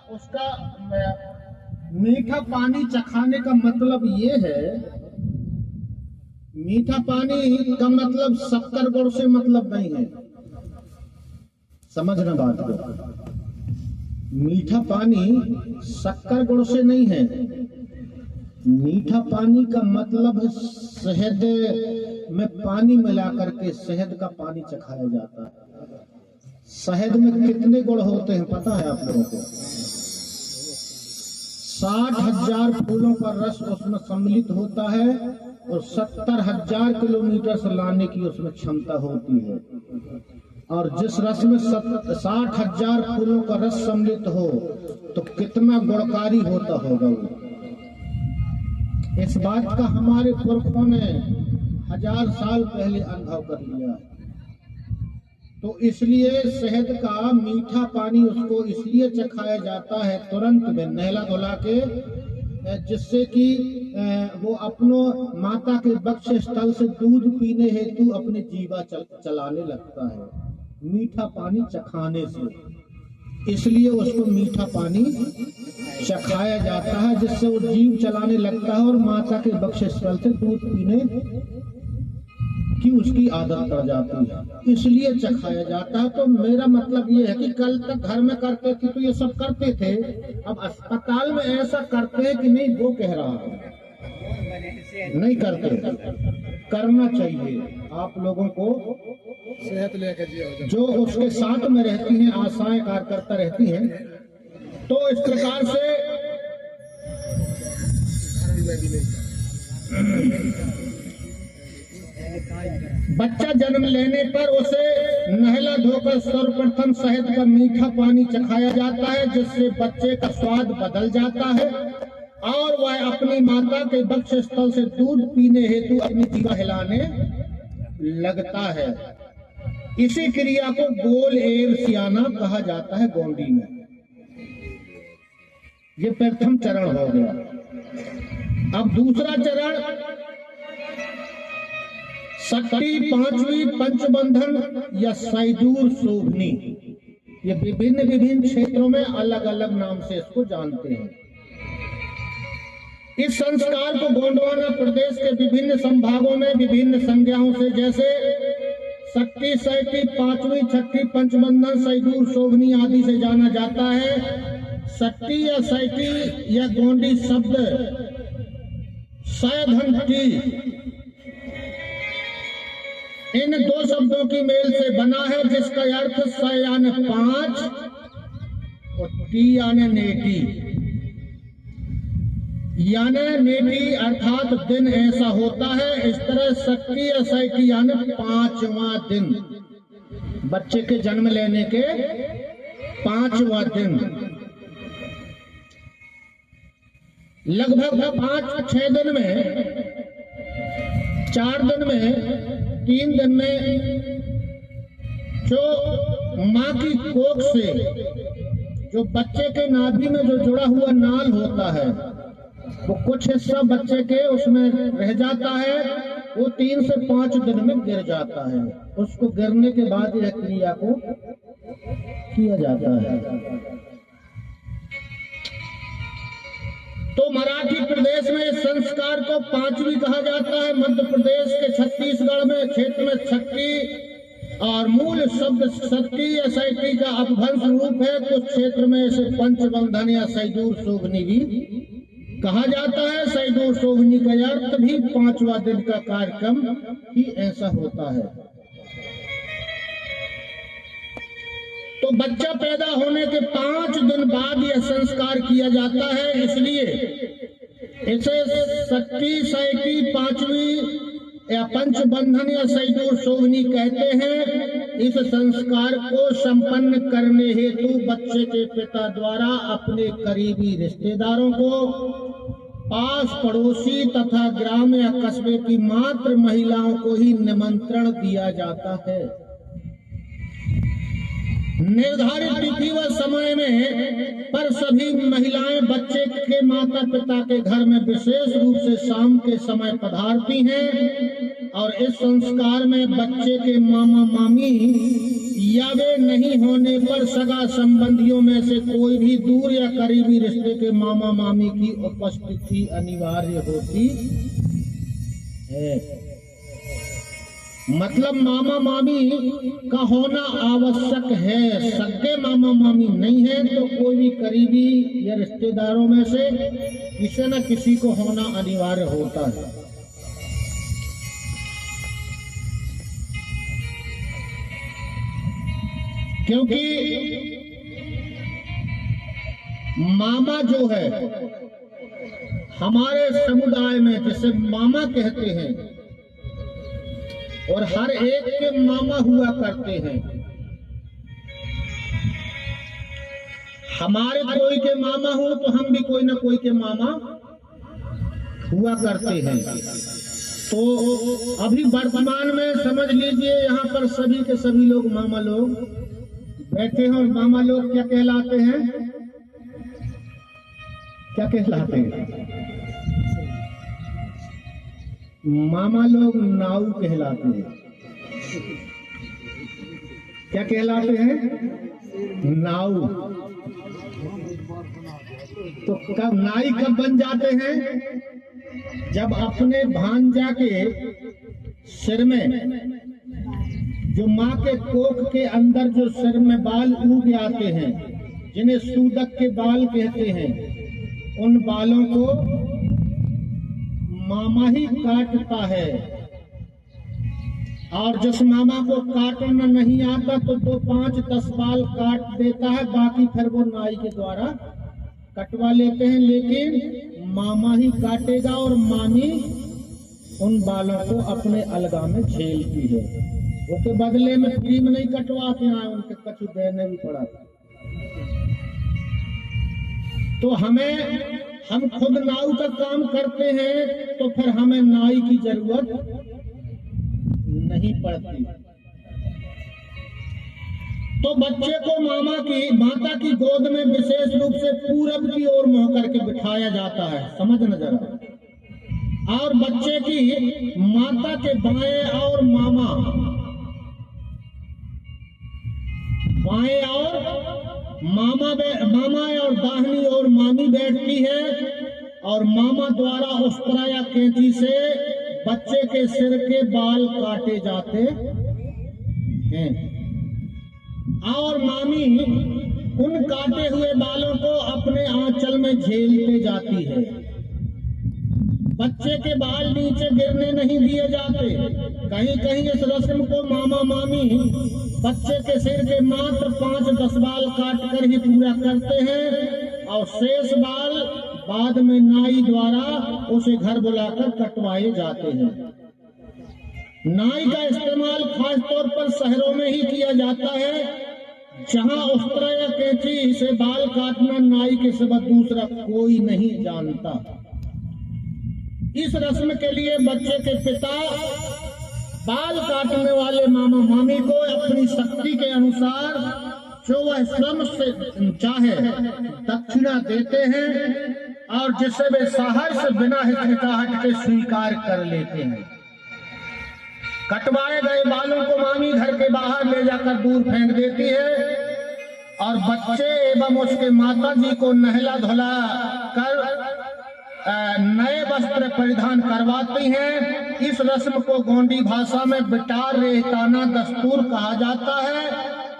उसका मीठा पानी चखाने का मतलब ये है, मीठा पानी का मतलब शक्कर गुड़ से मतलब नहीं है, समझना बात को। मीठा पानी शक्कर गुड़ से नहीं है। मीठा पानी का मतलब है शहद में पानी मिला करके शहद का पानी चखाया जाता है। शहद में कितने गुण होते हैं पता है आप लोगों को? 60,000 फूलों का रस उसमें सम्मिलित होता है और 70,000 किलोमीटर से लाने की उसमें क्षमता होती है। और जिस रस में 60,000 फूलों का रस सम्मिलित हो तो कितना गुणकारी होता होगा वो। इस बात का हमारे पुरखों ने 1000 साल पहले अनुभव कर लिया है। तो इसलिए शहद का मीठा पानी उसको इसलिए चखाया जाता है तुरंत में नहला धुला के, जिससे कि वो अपनो माता के वक्ष स्थल से दूध पीने हेतु अपने जीवा चलाने लगता है, मीठा पानी चखाने से। इसलिए उसको मीठा पानी चखाया जाता है, जिससे वो जीव चलाने लगता है और माता के वक्ष स्थल से दूध पीने की उसकी आदत पड़ जाती है, इसलिए चखाया जाता है। तो मेरा मतलब ये है कि कल तक घर में करते थे तो ये सब करते थे, अब अस्पताल में ऐसा करते हैं कि नहीं, वो कह रहा है नहीं करते। करना चाहिए आप लोगों को, सेहत लेकर जो उसके साथ में रहती हैं, आशाएं कार्यकर्ता रहती हैं, तो इस प्रकार से बच्चा जन्म लेने पर उसे नहला धोकर सर्वप्रथम शहद का मीठा पानी चखाया जाता है, जिससे बच्चे का स्वाद बदल जाता है और वह अपनी माता के वक्ष स्थल से दूध पीने हेतु अपनी जीवा हिलाने लगता है। इसी क्रिया को गोल एव सियाना कहा जाता है गोंडी में। ये प्रथम चरण हो गया। अब दूसरा चरण शक्ति पांचवी पंचबंधन या सैदूर शोभनी। ये विभिन्न क्षेत्रों में अलग अलग नाम से इसको जानते हैं। इस संस्कार को गोंडवाना प्रदेश के विभिन्न संभागों में विभिन्न संज्ञाओं से, जैसे शक्ति, सैटी, पांचवी, छठी, पंचबंधन, सैदूर, शोभनी आदि से जाना जाता है। शक्ति या सैटी या गोंडी शब्द सैधन टी, इन दो शब्दों की मेल से बना है, जिसका अर्थ स यानी 5 और टी यानी नेटी, यानी नेटी अर्थात दिन ऐसा होता है। इस तरह शक्ति या सैटी यानी 5वां दिन, बच्चे के जन्म लेने के 5वां दिन, लगभग 5-6 दिन में, 4 दिन में, 3 दिन में जो माँ की कोख से जो बच्चे के नाभि में जो जुड़ा हुआ नाल होता है, वो कुछ हिस्सा बच्चे के उसमें रह जाता है, वो 3 से 5 दिन में गिर जाता है। उसको गिरने के बाद यह क्रिया को किया जाता है। तो मराठी प्रदेश में इस संस्कार को पांचवी कहा जाता है। मध्य प्रदेश के छत्तीसगढ़ में क्षेत्र में छठी और मूल शब्द शक्ति या सैटी का अपभ्रंश रूप है। कुछ क्षेत्र में इसे पंचबंधन या सैदूर शोभनी भी कहा जाता है। सैदूर शोभनी का अर्थ भी 5वां दिन का कार्यक्रम ही ऐसा होता है। तो बच्चा पैदा होने के 5 दिन बाद यह संस्कार किया जाता है, इसलिए इसे शक्ति, सैटी, पांचवी या पंचबंधन या सैदूर शोभनी कहते हैं। इस संस्कार को संपन्न करने हेतु बच्चे के पिता द्वारा अपने करीबी रिश्तेदारों को, पास पड़ोसी तथा ग्राम या कस्बे की मात्र महिलाओं को ही निमंत्रण दिया जाता है। निर्धारित तिथि व समय में पर सभी महिलाएं बच्चे के माता पिता के घर में विशेष रूप से शाम के समय पधारती हैं और इस संस्कार में बच्चे के मामा मामी या वे नहीं होने पर सगा संबंधियों में से कोई भी दूर या करीबी रिश्ते के मामा मामी की उपस्थिति अनिवार्य होती है। मतलब मामा मामी का होना आवश्यक है। सगे मामा मामी नहीं है तो कोई भी करीबी या रिश्तेदारों में से किसी न किसी को होना अनिवार्य होता है। क्योंकि मामा जो है हमारे समुदाय में जिसे मामा कहते हैं और हर एक के मामा हुआ करते हैं। हमारे कोई के मामा हो तो हम भी कोई ना कोई के मामा हुआ करते हैं। तो अभी वर्तमान में समझ लीजिए यहाँ पर सभी के सभी लोग मामा लोग बैठे हैं और मामा लोग क्या कहलाते हैं? क्या कहलाते हैं? मामा लोग नाऊ कहलाते हैं। क्या कहलाते हैं? नाऊ। तो कब नाई कब बन जाते हैं? जब अपने भांजा के सिर में जो माँ के कोख के अंदर जो सिर में बाल उग आते हैं, जिन्हें सूदक के बाल कहते हैं, उन बालों को मामा ही काटता है। और जिस मामा को काटना नहीं आता तो 2, 5, 10 बाल काट देता है, बाकी फिर वो नाई के द्वारा कटवा लेते हैं। लेकिन मामा ही काटेगा और मामी उन बालों को अपने अलगा में झेलती है। उसके बदले में फ्री में नहीं कटवाते हैं, उनके कछु देने भी पड़ा। तो हम खुद नाऊ का काम करते हैं तो फिर हमें नाई की जरूरत नहीं पड़ती। तो बच्चे को माता की गोद में विशेष रूप से पूरब की ओर मुंह करके बिठाया जाता है। समझ न जरा। और बच्चे की माता के बाएं और मामा और दाहिनी ओर मामी बैठती है और मामा द्वारा उस्तरा या कैंची से बच्चे के सिर के बाल काटे जाते हैं और मामी उन काटे हुए बालों को अपने आंचल में झेलते जाती है। बच्चे के बाल नीचे गिरने नहीं दिए जाते। कहीं कहीं इस रस्म को मामा मामी बच्चे के सिर के मात्र 5-10 बाल काट कर ही पूरा करते हैं और शेष बाल बाद में नाई द्वारा उसे घर बुलाकर कटवाए जाते हैं। नाई का इस्तेमाल खास तौर पर शहरों में ही किया जाता है, जहां उस्तरा या कैंची से बाल काटना नाई के सिवा दूसरा कोई नहीं जानता। इस रस्म के लिए बच्चे के पिता बाल काटने वाले मामा मामी को अपनी शक्ति के अनुसार जो वह स्वयं से चाहे दक्षिणा देते हैं और जिसे वे सहर्ष बिना हिचकिचाहट के स्वीकार कर लेते हैं। कटवाए गए बालों को मामी घर के बाहर ले जाकर दूर फेंक देती है और बच्चे एवं उसके माता जी को नहला धुला कर नए वस्त्र परिधान करवाती हैं। इस रस्म को गोंडी भाषा में बिटार रेहताना दस्तूर कहा जाता है।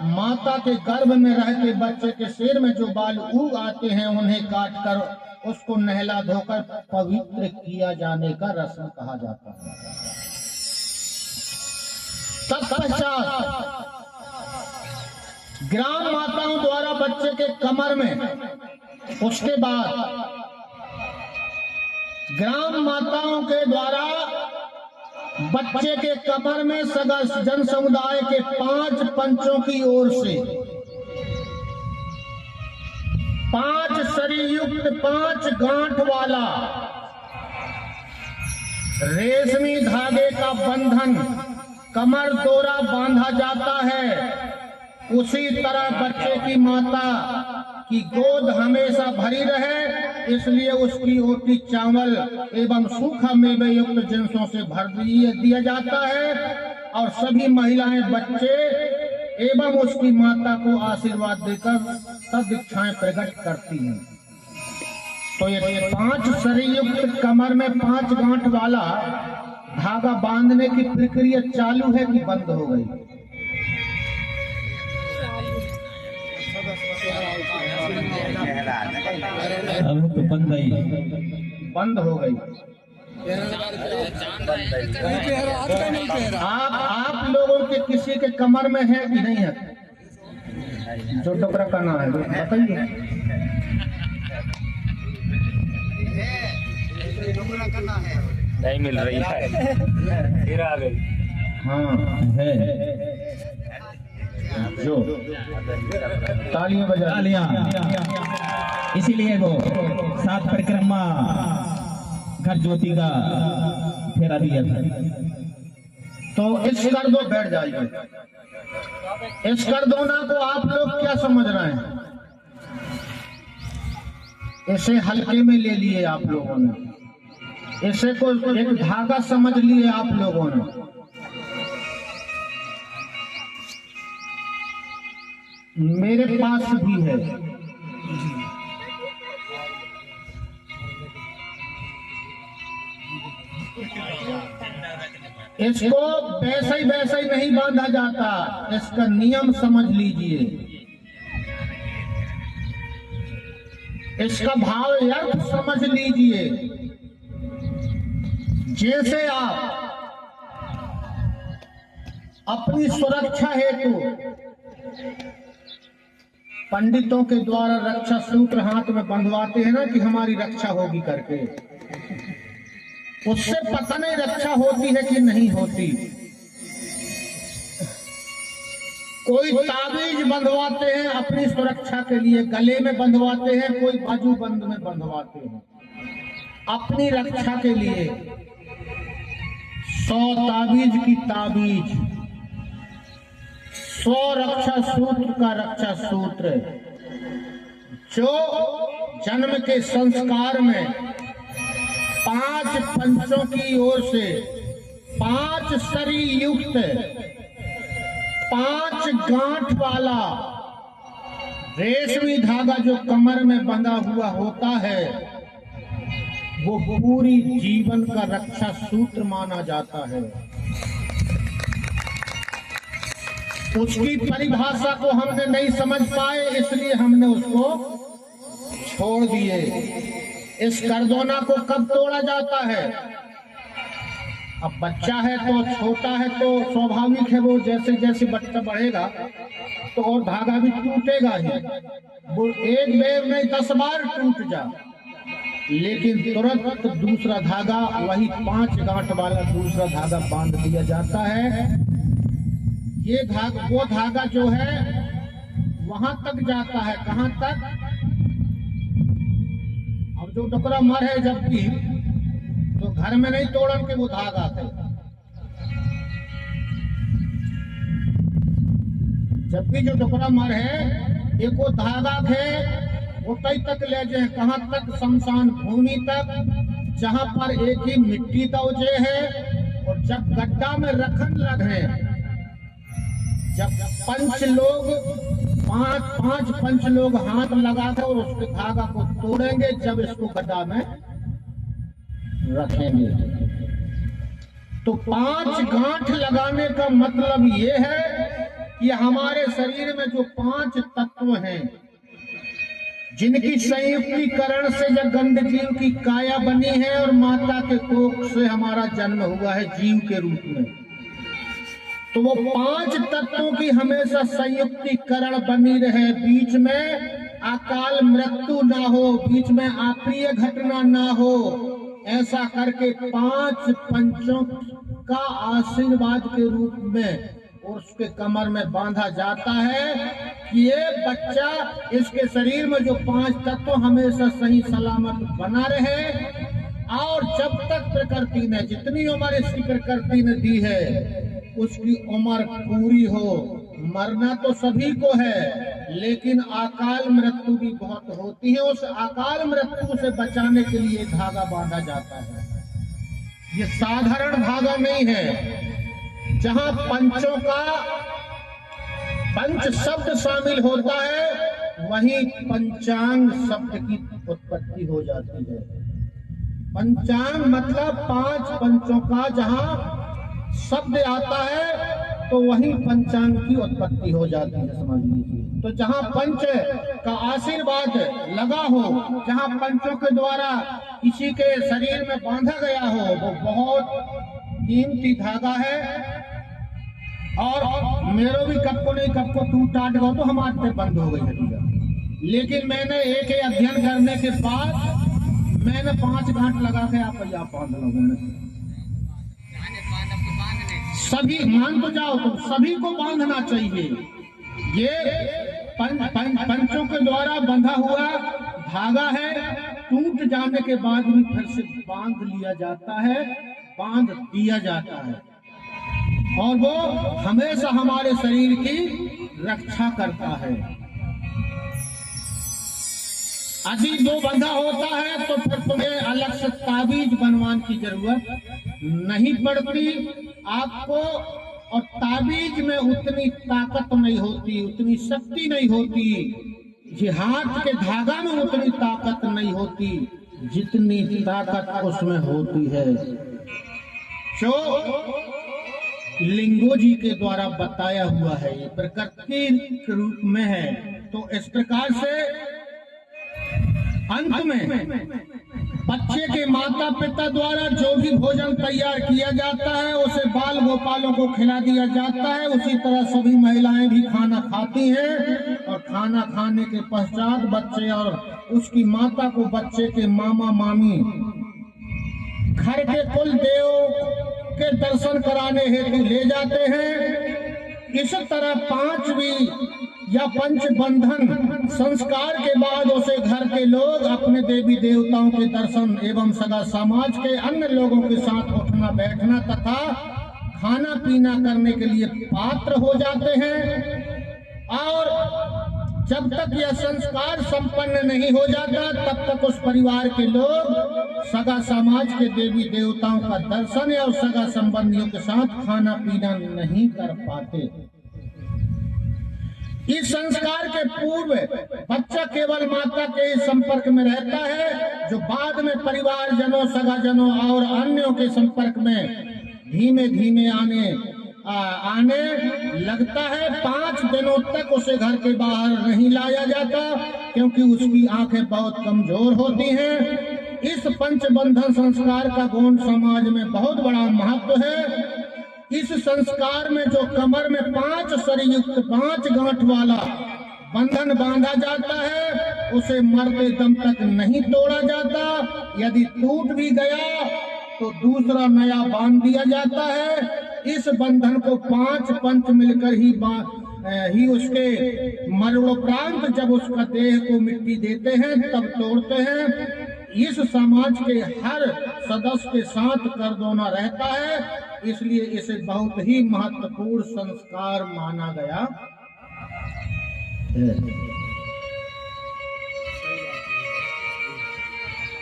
माता के गर्भ में रहते बच्चे के सिर में जो बाल उग आते हैं उन्हें काटकर उसको नहला धोकर पवित्र किया जाने का रस्म कहा जाता है। तत्पश्चात ग्राम माताओं द्वारा बच्चे के कमर में उसके बाद ग्राम माताओं के द्वारा बच्चे के कमर में सगा जन समुदाय के 5 पंचों की ओर से 5 सरीयुक्त 5 गांठ वाला रेशमी धागे का बंधन कमर दोरा बांधा जाता है उसी तरह बच्चे की माता की गोद हमेशा भरी रहे, इसलिए उसकी ओटी चावल एवं सूखा मेवे युक्त जिनसों से भर दिया जाता है और सभी महिलाएं, बच्चे एवं उसकी माता को आशीर्वाद देकर तब इच्छाएं प्रकट करती हैं। तो ये 5 सरी युक्त कमर में 5 गांठ वाला धागा बांधने की प्रक्रिया चालू है कि बंद हो गई? अब तो बंद हो गई। आप लोगों के किसी के कमर में है कि नहीं है जो टुकड़ा करना है बताइए। नहीं मिल रही है, फिर आ गई। हाँ है जो तालियां बजा तालियां, इसीलिए वो 7 परिक्रमा घर ज्योति का फेरा दिया था। तो इस कर दो, बैठ जाइए। इस कर दो ना को आप लोग क्या समझ रहे हैं? इसे हल्के में ले लिए आप लोगों ने, इसे को एक धागा समझ लिए आप लोगों ने। मेरे पास भी है, इसको वैसे ही नहीं बांधा जाता, इसका नियम समझ लीजिए, इसका भाव अर्थ समझ लीजिए। जैसे आप अपनी सुरक्षा हेतु पंडितों के द्वारा रक्षा सूत्र हाथ में बंधवाते हैं ना कि हमारी रक्षा होगी करके, उससे पता नहीं रक्षा होती है कि नहीं होती। कोई ताबीज बंधवाते हैं अपनी सुरक्षा के लिए, गले में बंधवाते हैं, कोई बाजूबंद में बंधवाते हैं अपनी रक्षा के लिए। 100 ताबीज की ताबीज, 100 रक्षा सूत्र का रक्षा सूत्र, जो जन्म के संस्कार में 5 पंचों की ओर से 5 सरी युक्त 5 गांठ वाला रेशमी धागा जो कमर में बंधा हुआ होता है, वो पूरी जीवन का रक्षा सूत्र माना जाता है। उसकी परिभाषा को हमने नहीं समझ पाए, इसलिए हमने उसको छोड़ दिए। इस करदोना को कब तोड़ा जाता है? अब बच्चा है तो छोटा है तो स्वाभाविक है, वो जैसे जैसे बच्चा बढ़ेगा तो और धागा भी टूटेगा ही। वो एक बेर में 10 बार टूट जा, लेकिन तुरंत दूसरा धागा, वही 5 गांठ वाला दूसरा धागा बांध दिया जाता है। ये धागा, वो धागा जो है वहां तक जाता है, कहां तक? अब जो टुकड़ा मर है जबकि, तो घर में नहीं तोड़न के वो धागा थे, जबकि जो टुकड़ा मर है एक वो धागा थे, वो तय तक ले जाए, कहां तक? शमशान भूमि तक, जहां पर एक ही मिट्टी दौजे है। और जब गड्ढा में रखन लगे, जब पंच लोग 5 पंच लोग हाथ लगाकर और उसके धागा को तोड़ेंगे, जब इसको गड्ढा में रखेंगे। तो 5 गांठ लगाने का मतलब ये है कि हमारे शरीर में जो 5 तत्व हैं, जिनकी संयुक्तिकरण से जब गंध जीव की काया बनी है और माता के कोख से हमारा जन्म हुआ है जीव के रूप में, तो वो 5 तत्वों की हमेशा संयुक्तिकरण बनी रहे, बीच में अकाल मृत्यु ना हो, बीच में अप्रिय घटना ना हो, ऐसा करके 5 पंचों का आशीर्वाद के रूप में और उसके कमर में बांधा जाता है कि ये बच्चा, इसके शरीर में जो 5 तत्व हमेशा सही सलामत बना रहे। और जब तक प्रकृति ने जितनी उम्र इसकी प्रकृति ने दी है, उसकी उम्र पूरी हो, मरना तो सभी को है, लेकिन अकाल मृत्यु भी बहुत होती है। उस अकाल मृत्यु से बचाने के लिए धागा बांधा जाता है। ये साधारण धागा नहीं है। जहां पंचों का पंच शब्द शामिल होता है, वहीं पंचांग शब्द की उत्पत्ति हो जाती है। पंचांग मतलब 5 पंचों का जहां शब्द आता है, तो वहीं पंचांग की उत्पत्ति हो जाती है, समझ लीजिए। तो जहां पंच का आशीर्वाद लगा हो, जहां पंचों के द्वारा किसी के शरीर में बांधा गया हो, वो बहुत कीमती धागा है। और मेरो भी कब को नहीं कब को टूट टाट गया तो हमारे पे बंद हो गई है। लेकिन मैंने एक अध्ययन करने के बाद मैंने 5 गांठ लगा के आप बांध लो। सभी मान तो जाओ, तुम सभी को बांधना चाहिए। ये पंचों के द्वारा बंधा हुआ धागा है। टूट जाने के बाद भी फिर से बांध लिया जाता है, बांध दिया जाता है, और वो हमेशा हमारे शरीर की रक्षा करता है। यदि वो बंधा होता है तो फिर तुम्हें अलग से ताबीज बनवाने की जरूरत नहीं पड़ती आपको। और ताबीज में उतनी ताकत नहीं होती, उतनी शक्ति नहीं होती। जिहाद के धागा में उतनी ताकत नहीं होती जितनी ताकत उसमें होती है, जो लिंगो जी के द्वारा बताया हुआ है। ये प्रकृति के रूप में है। तो इस प्रकार से अंत में बच्चे के माता पिता द्वारा जो भी भोजन तैयार किया जाता है, उसे बाल गोपालों को खिला दिया जाता है। उसी तरह सभी महिलाएं भी खाना खाती हैं, और खाना खाने के पश्चात बच्चे और उसकी माता को बच्चे के मामा मामी घर के कुल देव के दर्शन कराने हेतु ले जाते हैं। इस तरह 5वीं या पंच बंधन संस्कार के बाद उसे घर के लोग अपने देवी देवताओं के दर्शन एवं सगा समाज के अन्य लोगों के साथ उठना बैठना तथा खाना पीना करने के लिए पात्र हो जाते हैं। और जब तक यह संस्कार संपन्न नहीं हो जाता, तब तक उस परिवार के लोग सगा समाज के देवी देवताओं का दर्शन या सगा संबंधियों के साथ खाना पीना नहीं कर पाते। इस संस्कार के पूर्व बच्चा केवल माता के संपर्क में रहता है, जो बाद में परिवारजनों, सगाजनों और अन्यों के संपर्क में धीमे धीमे आने लगता है। 5 दिनों तक उसे घर के बाहर नहीं लाया जाता, क्योंकि उसकी आंखें बहुत कमजोर होती हैं। इस पंचबंधन संस्कार का गौण समाज में बहुत बड़ा महत्व है। इस संस्कार में जो कमर में 5 सरीयुक्त 5 गांठ वाला बंधन बांधा जाता है, उसे मरते दम तक नहीं तोड़ा जाता। यदि टूट भी गया तो दूसरा नया बांध दिया जाता है। इस बंधन को 5 पंच मिलकर ही उसके मरणोपरांत जब उसका देह को मिट्टी देते हैं तब तोड़ते हैं। इस समाज के हर सदस्य के साथ करदोना रहता है, इसलिए इसे बहुत ही महत्वपूर्ण संस्कार माना गया है।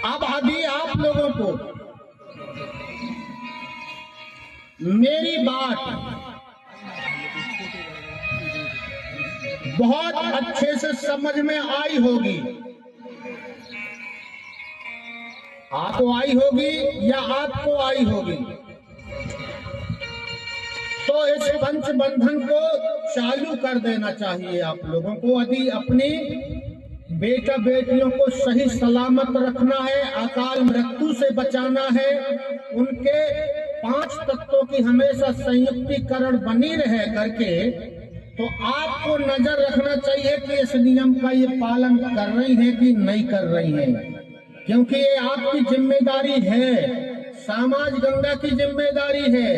अब यदि आप लोगों को मेरी बात बहुत अच्छे से समझ में आई होगी, आपको आई होगी या आपको आई होगी, तो इस पंच बंधन को चालू कर देना चाहिए आप लोगों को। यदि अपनी बेटा बेटियों को सही सलामत रखना है, अकाल मृत्यु से बचाना है, उनके 5 तत्वों की हमेशा संयुक्तिकरण बनी रहे करके, तो आपको नजर रखना चाहिए कि इस नियम का ये पालन कर रही है कि नहीं कर रही है, क्योंकि ये आपकी जिम्मेदारी है, समाज गंगा की जिम्मेदारी है।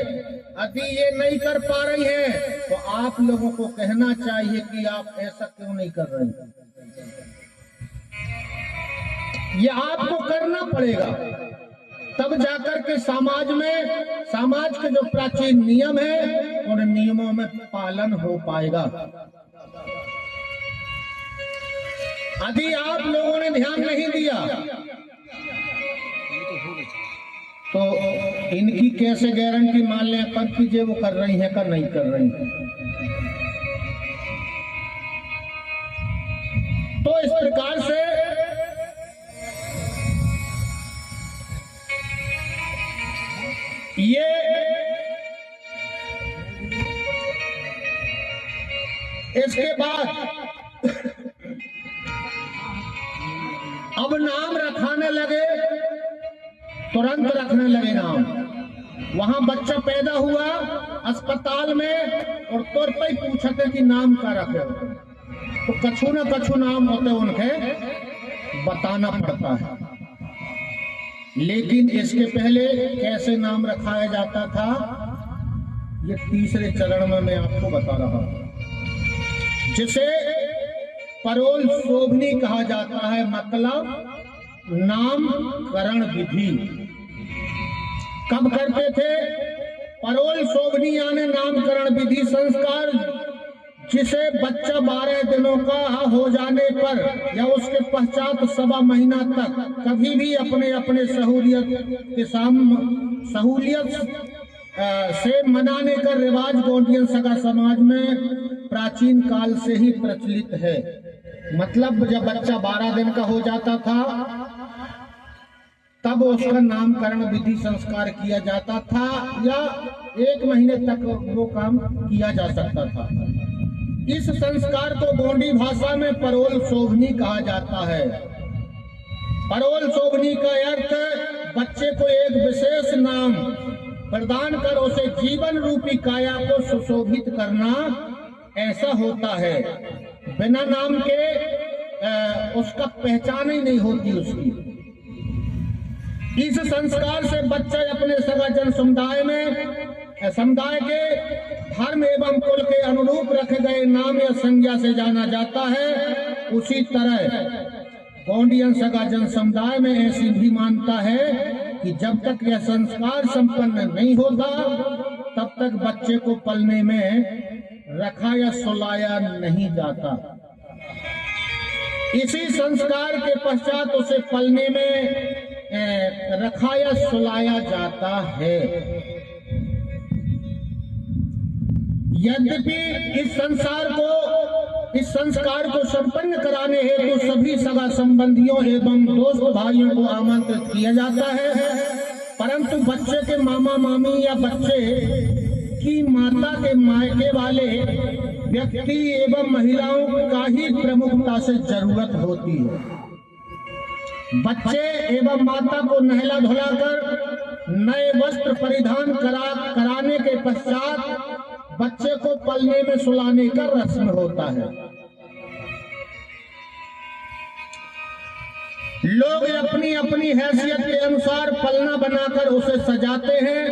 यदि ये नहीं कर पा रही है तो आप लोगों को कहना चाहिए कि आप ऐसा क्यों नहीं कर रहे हैं। ये आपको करना पड़ेगा। तब जाकर के समाज के जो प्राचीन नियम है उन नियमों में पालन हो पाएगा। यदि आप लोगों ने ध्यान नहीं दिया तो इनकी कैसे गारंटी मान लें कब कीजिए वो कर रही है कर नहीं कर रही है। तो इस प्रकार से ये इसके बाद अब नाम रखाने लगे, तुरंत रखने लगे नाम। वहां बच्चा पैदा हुआ अस्पताल में और तुर पे ही पूछते कि नाम का रखे, तो कछु न कछु नाम होते उनके बताना पड़ता है। लेकिन इसके पहले कैसे नाम रखाया जाता था ये तीसरे चरण में मैं आपको बता रहा हूं, जिसे परोल शोभनी कहा जाता है, मतलब नामकरण विधि। कब करते थे परोल शोभनी यानी नामकरण विधि संस्कार, जिसे बच्चा 12 दिनों का हो जाने पर या उसके पश्चात 1.25 महीना तक कभी भी अपने अपने सहूलियत से मनाने का रिवाज गोंडियन सगा समाज में प्राचीन काल से ही प्रचलित है। मतलब जब बच्चा 12 दिन का हो जाता था तब उसका नामकरण विधि संस्कार किया जाता था, या 1 महीने तक वो काम किया जा सकता था। इस संस्कार को गोंडी भाषा में परोल शोभनी कहा जाता है। परोल शोभनी का अर्थ बच्चे को एक विशेष नाम प्रदान कर उसे जीवन रूपी काया को सुशोभित करना, ऐसा होता है। बिना नाम के उसका पहचान ही नहीं होती उसकी। इस संस्कार से बच्चा अपने सगा जन समुदाय के धर्म एवं कुल के अनुरूप रखे गए नाम या संज्ञा से जाना जाता है। उसी तरह गोंडियन सगा जन समुदाय में ऐसी भी मानता है कि जब तक यह संस्कार संपन्न नहीं होता तब तक बच्चे को पलने में रखा या सुलाया नहीं जाता। इसी संस्कार के पश्चात उसे पलने में रखा या सुलाया जाता है। यद्यपि इस संस्कार को संपन्न कराने हेतु सभी सगा संबंधियों एवं दोस्त भाइयों को आमंत्रित किया जाता है, परंतु बच्चे के मामा मामी या बच्चे की माता के मायके वाले व्यक्ति एवं महिलाओं का ही प्रमुखता से जरूरत होती है। बच्चे एवं माता को नहला धुलाकर नए वस्त्र परिधान कराने के पश्चात बच्चे को पलने में सुलाने का रस्म होता है। लोग अपनी अपनी हैसियत के अनुसार पलना बनाकर उसे सजाते हैं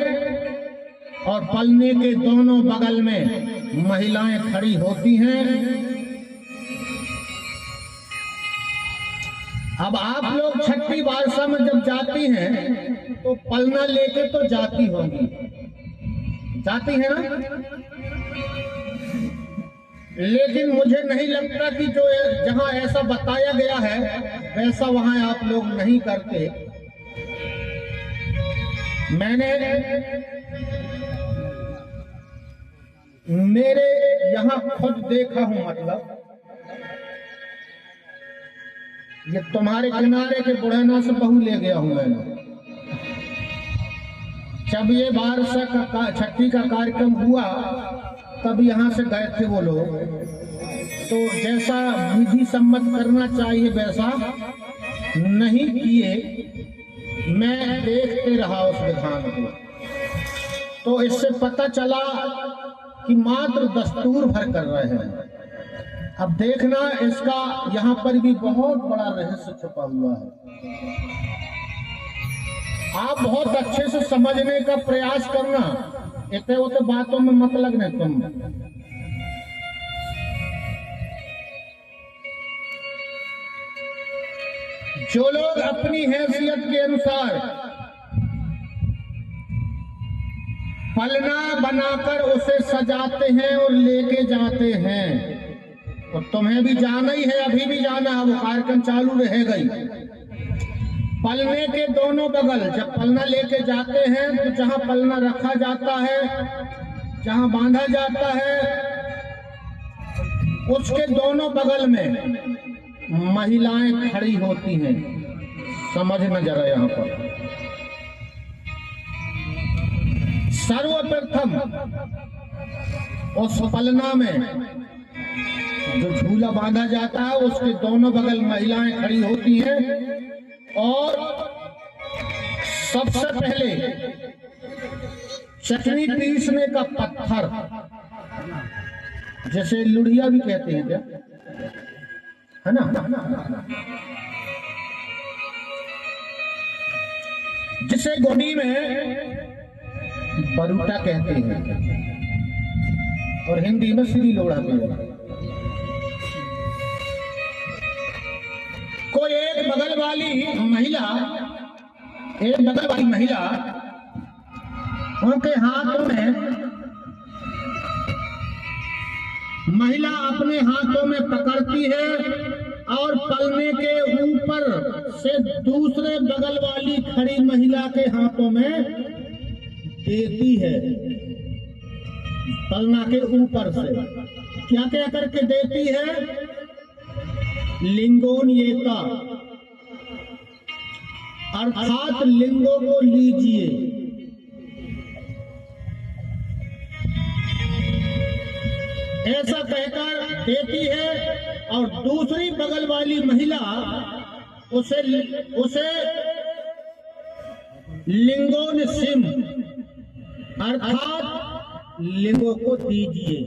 और पलने के दोनों बगल में महिलाएं खड़ी होती हैं। अब आप लोग छठी बारसा में जब जाती हैं तो पलना लेके तो जाती होंगी, जाती है ना? लेकिन मुझे नहीं लगता कि जो जहां ऐसा बताया गया है वैसा वहां आप लोग नहीं करते। मेरे यहाँ खुद देखा हूं, मतलब ये तुम्हारे किनारे के बुढ़ैना से बहू ले गया हूं मैंने। जब ये बारसा का छठी का कार्यक्रम हुआ तब यहाँ से गए थे वो लोग, तो जैसा विधि सम्मत करना चाहिए वैसा नहीं किए। मैं देखते रहा उस विधान को, तो इससे पता चला कि मात्र दस्तूर भर कर रहे हैं। अब देखना इसका यहाँ पर भी बहुत बड़ा रहस्य छुपा हुआ है। आप बहुत अच्छे से समझने का प्रयास करना, इतने उतने बातों में मत लगने तुम। जो लोग अपनी हैसियत के अनुसार पलना बनाकर उसे सजाते हैं और लेके जाते हैं। और तुम्हें भी जाना ही है, अभी भी जाना है, वो कार्यक्रम चालू रहेगा ही। पलने के दोनों बगल जब पलना लेके जाते हैं तो जहां पलना रखा जाता है, जहां बांधा जाता है, उसके दोनों बगल में महिलाएं खड़ी होती हैं। समझना जरा यहां पर सर्वप्रथम उस पलना में जो झूला बांधा जाता है उसके दोनों बगल महिलाएं खड़ी होती हैं और सबसे पहले चटनी पीसने का पत्थर, जैसे लुढ़िया भी कहते हैं क्या, है ना, जिसे गोडी में बरूटा कहते हैं और हिंदी में श्री लोढ़ा कहते हैं। कोई एक बगल वाली महिला उनके हाथों में, महिला अपने हाथों में पकड़ती है और पलने के ऊपर से दूसरे बगल वाली खड़ी महिला के हाथों में देती है। पलना के ऊपर से क्या क्या करके देती है? लिंगोनियता, अर्थात लिंगों को लीजिए। ऐसा कहकर देती है और दूसरी बगल वाली महिला उसे लिंगोन सिम, अर्थात लिंगों को दीजिए,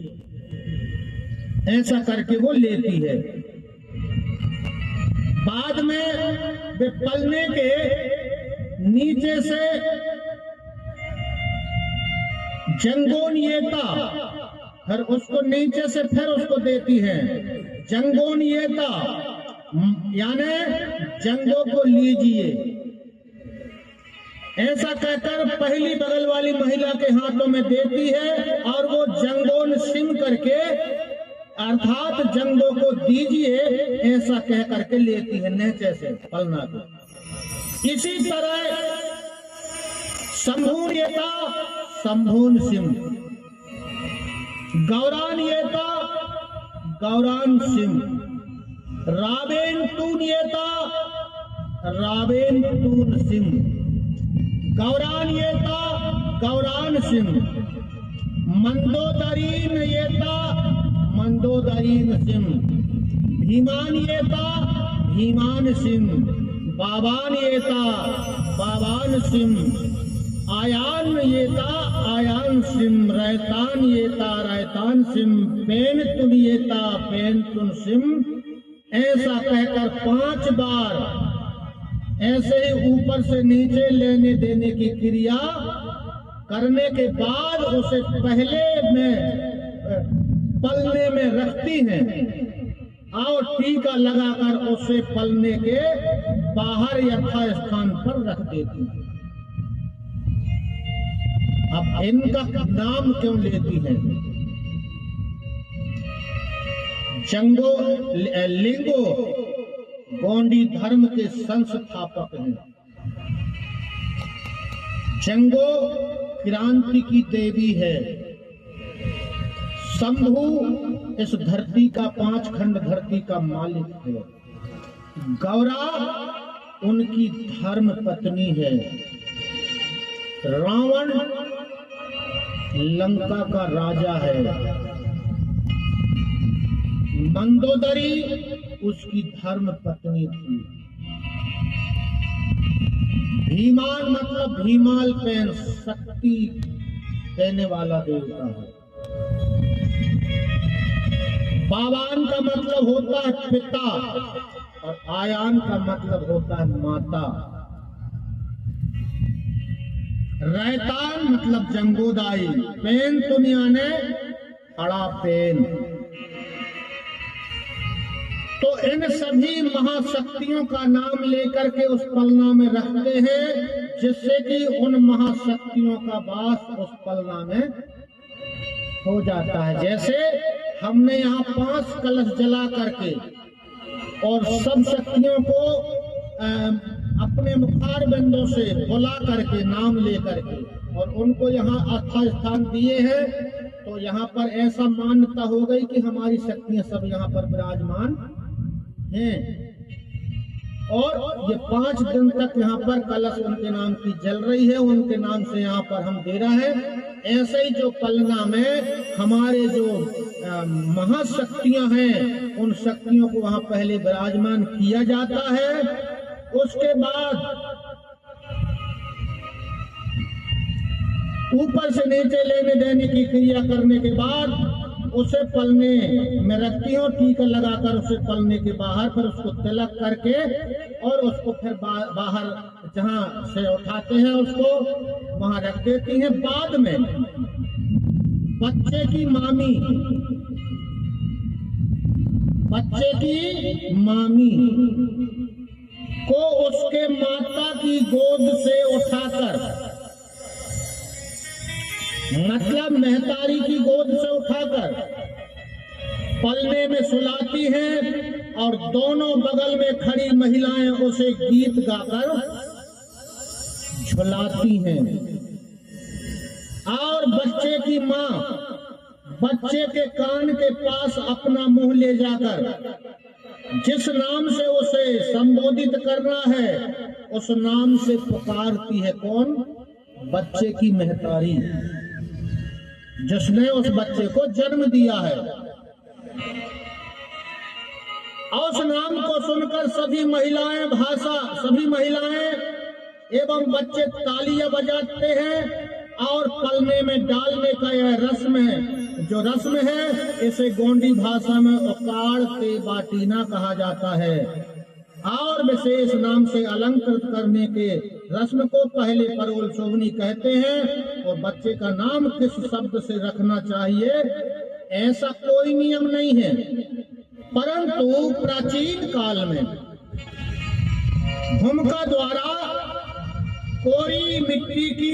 ऐसा करके वो लेती है। बाद में वे पलने के नीचे से जंगोनियता, फिर उसको नीचे से फिर उसको देती है जंगोनियता, यानी जंगों को लीजिए। ऐसा कहकर पहली बगल वाली महिला के हाथों में देती है और वो जंगोन सिम करके, अर्थात जंगों को दीजिए, ऐसा कह करके लेती है नीचे से पलना को। इसी तरह शंभूनियता, शंभून सिम, गौरानियता, गौरान सिम, रावेन तूनियता, रावेन तून सिम, गौरानियता, गौरान सिम, मंदोदरीन येता, मंदोदरीन सिम, भीमानियता, भीमान सिम, बाबानियता, बाबान सिम, आयान येता, आयान सिम, रैतान येता, रैतान सिम, पेन तुनियता, पेन तुन सिम। ऐसा कहकर 5 बार ऐसे ही ऊपर से नीचे लेने देने की क्रिया करने के बाद उसे पहले में पलने में रखती हैं और टीका लगाकर उसे पलने के बाहर यथा स्थान पर रख देती हैं। अब इनका नाम क्यों लेती हैं? जंगो लिंगो गोंडी धर्म के संस्थापक हैं। जंगो क्रांति की देवी है। शंभू इस धरती का 5 खंड धरती का मालिक है। गौरा उनकी धर्म पत्नी है। रावण लंका का राजा है। मंदोदरी उसकी धर्म पत्नी थी। भीमान मतलब भीमाल पेन, शक्ति देने वाला देवता है। बाबान का मतलब होता है पिता और आयान का मतलब होता है माता। रैतान मतलब जंगोदाई, पेन दुनिया ने खड़ा पेन। तो इन सभी महाशक्तियों का नाम लेकर के उस पलना में रखते हैं, जिससे कि उन महाशक्तियों का वास उस पलना में हो जाता है। जैसे हमने यहाँ 5 कलश जला करके और सब शक्तियों को अपने मुखार बिंदों से बुला करके नाम ले करके और उनको यहाँ अच्छा स्थान दिए हैं, तो यहाँ पर ऐसा मान्यता हो गई कि हमारी शक्तियां सब यहाँ पर विराजमान हैं। और ये 5 दिन तक यहाँ पर कलश उनके नाम की जल रही है, उनके नाम से यहाँ पर हम दे रहे हैं। ऐसे ही जो पलना में हमारे जो महाशक्तियां हैं, उन शक्तियों को वहां पहले विराजमान किया जाता है। उसके बाद ऊपर से नीचे लेने देने की क्रिया करने के बाद उसे पलने में रखती हूँ, टीका लगाकर उसे पलने के बाहर फिर उसको तिलक करके और उसको फिर बाहर जहाँ से उठाते हैं उसको वहां रख देती हैं। बाद में बच्चे की मामी को उसके माता की गोद से उठाकर, मतलब महतारी की गोद से उठाकर पलने में सुलाती हैं और दोनों बगल में खड़ी महिलाएं उसे गीत गाकर झुलाती हैं। और बच्चे की माँ बच्चे के कान के पास अपना मुंह ले जाकर जिस नाम से उसे संबोधित करना है उस नाम से पुकारती है। कौन? बच्चे की महतारी, जिसने उस बच्चे को जन्म दिया है। और उस नाम को सुनकर सभी महिलाएं एवं बच्चे तालियां बजाते हैं और पलने में डालने का यह रस्म है। जो रस्म है इसे गोंडी भाषा में उकाड़ ते बाटीना कहा जाता है। और विशेष नाम से अलंकृत करने के रस्म को पहले परोल शोभनी कहते हैं। और बच्चे का नाम किस शब्द से रखना चाहिए ऐसा कोई नियम नहीं है, परंतु प्राचीन काल में भूमिका द्वारा कोरी मिट्टी की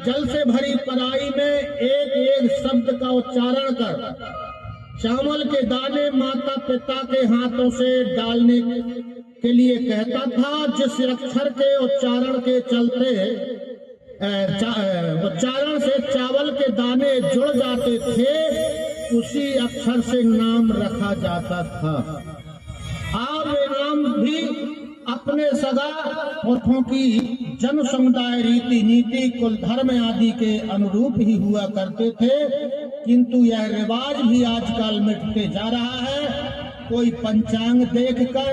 जल से भरी पराई में एक एक शब्द का उच्चारण कर चावल के दाने माता पिता के हाथों से डालने के लिए कहता था। जिस अक्षर के उच्चारण के चलते उच्चारण से चावल के दाने जुड़ जाते थे, उसी अक्षर से नाम रखा जाता था। और वे नाम भी अपने सगा पुरखों की जन समुदाय रीति नीति कुल धर्म आदि के अनुरूप ही हुआ करते थे, किंतु यह रिवाज भी आजकल मिटते जा रहा है। कोई पंचांग देखकर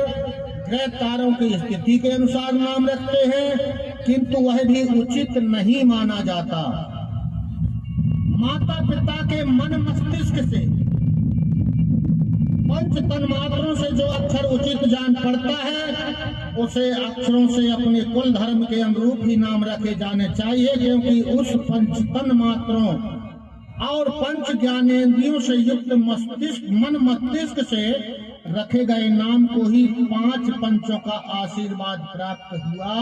ग्रह तारों की स्थिति के अनुसार नाम रखते हैं, किंतु वह भी उचित नहीं माना जाता। माता पिता के मन मस्तिष्क से पंच तन्मात्रों से जो अक्षर उचित जान पड़ता है उसे अक्षरों से अपने कुल धर्म के अनुरूप ही नाम रखे जाने चाहिए, क्योंकि उस पंच तन्मात्रों और पंच ज्ञानेंद्रियों से युक्त मन मस्तिष्क से रखे गए नाम को ही 5 पंचों का आशीर्वाद प्राप्त हुआ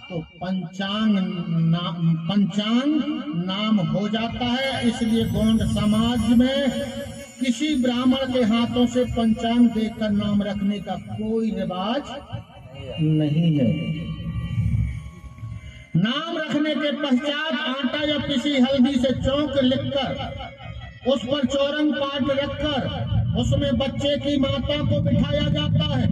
तो पंचांग नाम हो जाता है। इसलिए गोंड समाज में किसी ब्राह्मण के हाथों से पंचांग देखकर नाम रखने का कोई रिवाज नहीं है। नाम रखने के पश्चात आटा या किसी हल्दी से चौक लिखकर उस पर चौरंग पाट रखकर उसमें बच्चे की माता को बिठाया जाता है।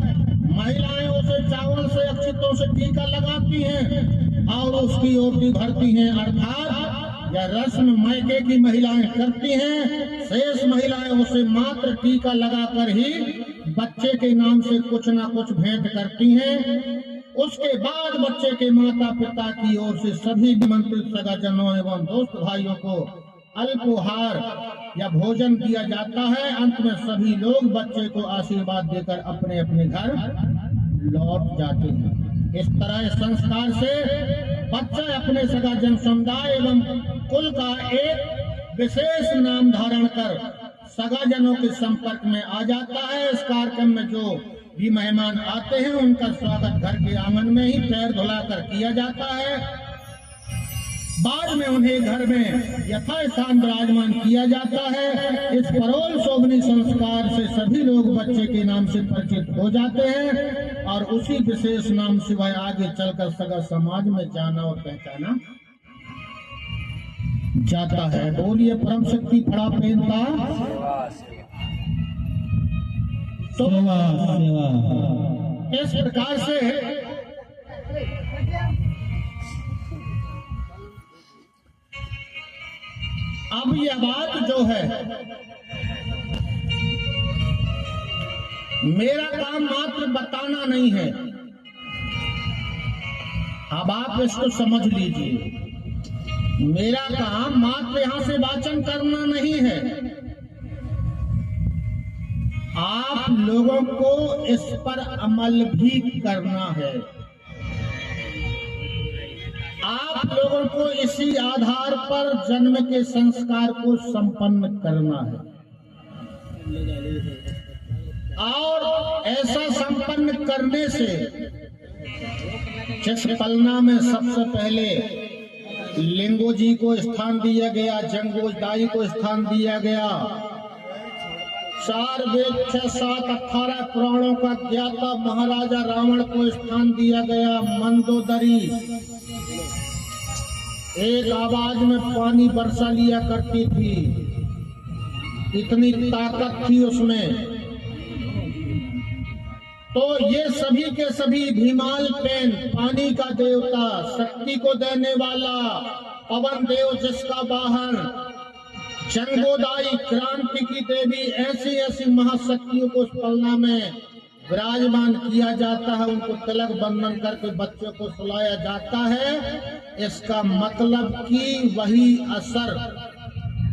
महिलाएं उसे चावल से अक्षतों से टीका लगाती हैं और उसकी ओटी भरती हैं, अर्थात यह रस्म मायके की महिलाएं करती हैं। शेष महिलाएं उसे मात्र टीका लगाकर ही बच्चे के नाम से कुछ न कुछ भेंट करती हैं। उसके बाद बच्चे के माता पिता की ओर से सभी निमंत्रित सगाजनों एवं दोस्त भाइयों को अल्पोहार या भोजन दिया जाता है। अंत में सभी लोग बच्चे को आशीर्वाद देकर अपने अपने घर लौट जाते हैं। इस तरह संस्कार से बच्चा अपने सगाजन समुदाय एवं कुल का एक विशेष नाम धारण कर सगाजनों के संपर्क में आ जाता है। इस कार्यक्रम में जो भी मेहमान आते हैं उनका स्वागत घर के आंगन में ही पैर धुलाकर किया जाता है। बाद में उन्हें घर में यथास्थान विराजमान किया जाता है। इस परोल शोभनी संस्कार से सभी लोग बच्चे के नाम से परिचित हो जाते हैं और उसी विशेष नाम से वह आगे चलकर सगा समाज में जाना और पहचाना जाता है। बोलिए परम शक्ति फड़ा पेंता। तो इस प्रकार से अब यह बात जो है, मेरा काम मात्र बताना नहीं है। अब आप इसको समझ लीजिए, मेरा काम मात्र यहां से वाचन करना नहीं है। आप लोगों को इस पर अमल भी करना है। आप लोगों को इसी आधार पर जन्म के संस्कार को संपन्न करना है और ऐसा संपन्न करने से जिस पलना में सबसे पहले लिंगो जी को स्थान दिया गया, जंगोज दाई को स्थान दिया गया, 4 वेद 6 7 18 पुराणों का ज्ञाता महाराजा रावण को स्थान दिया गया, मंदोदरी एक आवाज में पानी बरसा लिया करती थी, इतनी ताकत थी उसमें। तो ये सभी के सभी भीमाल पेन, पानी का देवता, शक्ति को देने वाला, पवन देव जिसका वाहन, जंगोदाई क्रांति की देवी, ऐसी ऐसी महाशक्तियों को उस पलना में विराजमान किया जाता है। उनको तिलक बंधन करके बच्चों को सुलाया जाता है। इसका मतलब कि वही असर,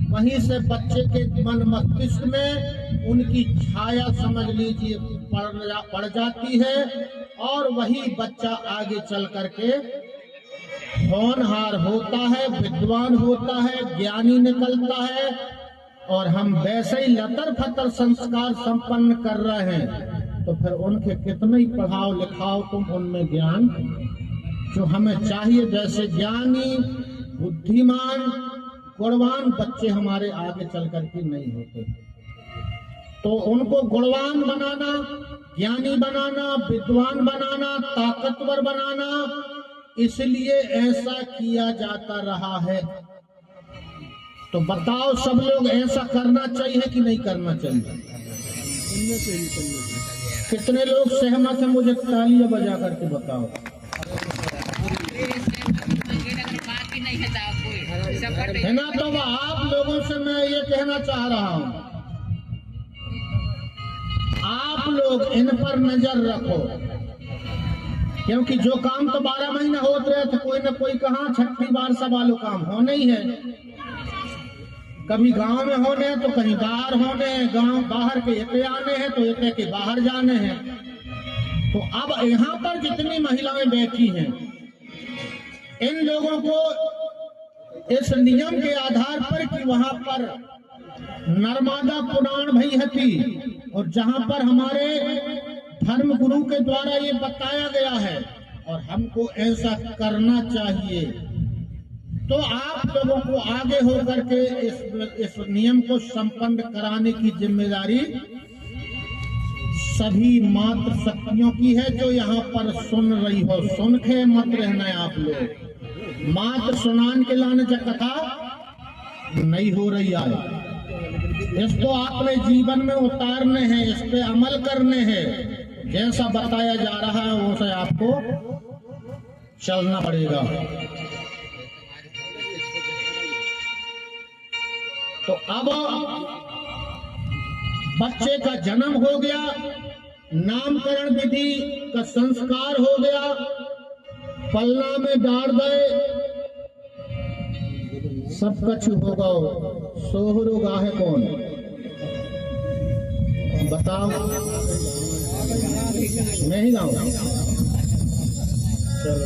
वहीं से बच्चे के मन मस्तिष्क में उनकी छाया समझ लीजिए पड़ जाती है और वही बच्चा आगे चल करके होनहार होता है, विद्वान होता है, ज्ञानी निकलता है। और हम वैसे ही लतर फतर संस्कार संपन्न कर रहे हैं तो फिर उनके कितने ही पढ़ाओ लिखाओ तुम, उनमें ज्ञान जो हमें चाहिए, जैसे ज्ञानी बुद्धिमान गुणवान बच्चे हमारे आगे चल करके नहीं होते। तो उनको गुणवान बनाना, ज्ञानी बनाना, विद्वान बनाना, ताकतवर बनाना, इसलिए ऐसा किया जाता रहा है। तो बताओ सब लोग ऐसा करना चाहिए कि नहीं करना चाहिए? कितने लोग सहमत हैं? मुझे तालियां बजा करके बताओ। है ना? तो आप लोगों से मैं ये कहना चाह रहा हूं, आप लोग इन पर नजर रखो, क्योंकि जो काम तो 12 महीना होते रहे तो कोई न कोई कहाँ छठी बार सवालो काम होने ही है। कभी गांव में होने हैं तो कहीं बाहर होने हैं, गांव बाहर के एते आने हैं तो एते के बाहर जाने हैं। तो अब यहाँ पर जितनी महिलाएं बैठी हैं, इन लोगों को इस नियम के आधार पर कि वहां पर नर्मदा पुराण भई हती और जहां पर हमारे धर्म गुरु के द्वारा ये बताया गया है और हमको ऐसा करना चाहिए, तो आप लोगों को आगे होकर के इस नियम को संपन्न कराने की जिम्मेदारी सभी मात्र शक्तियों की है जो यहाँ पर सुन रही हो। सुन के मत रहना आप लोग, मात्र सुनान के लाने जब कथा नहीं हो रही है। इसको आपने जीवन में उतारने हैं, इस पे अमल करने हैं। जैसा बताया जा रहा है वैसे आपको चलना पड़ेगा। तो अब बच्चे का जन्म हो गया, नामकरण विधि का संस्कार हो गया, पलना में डाल गए, सब कुछ होगा। सोहरो गाहे कौन बताओ? मैं ही गाऊं? चलो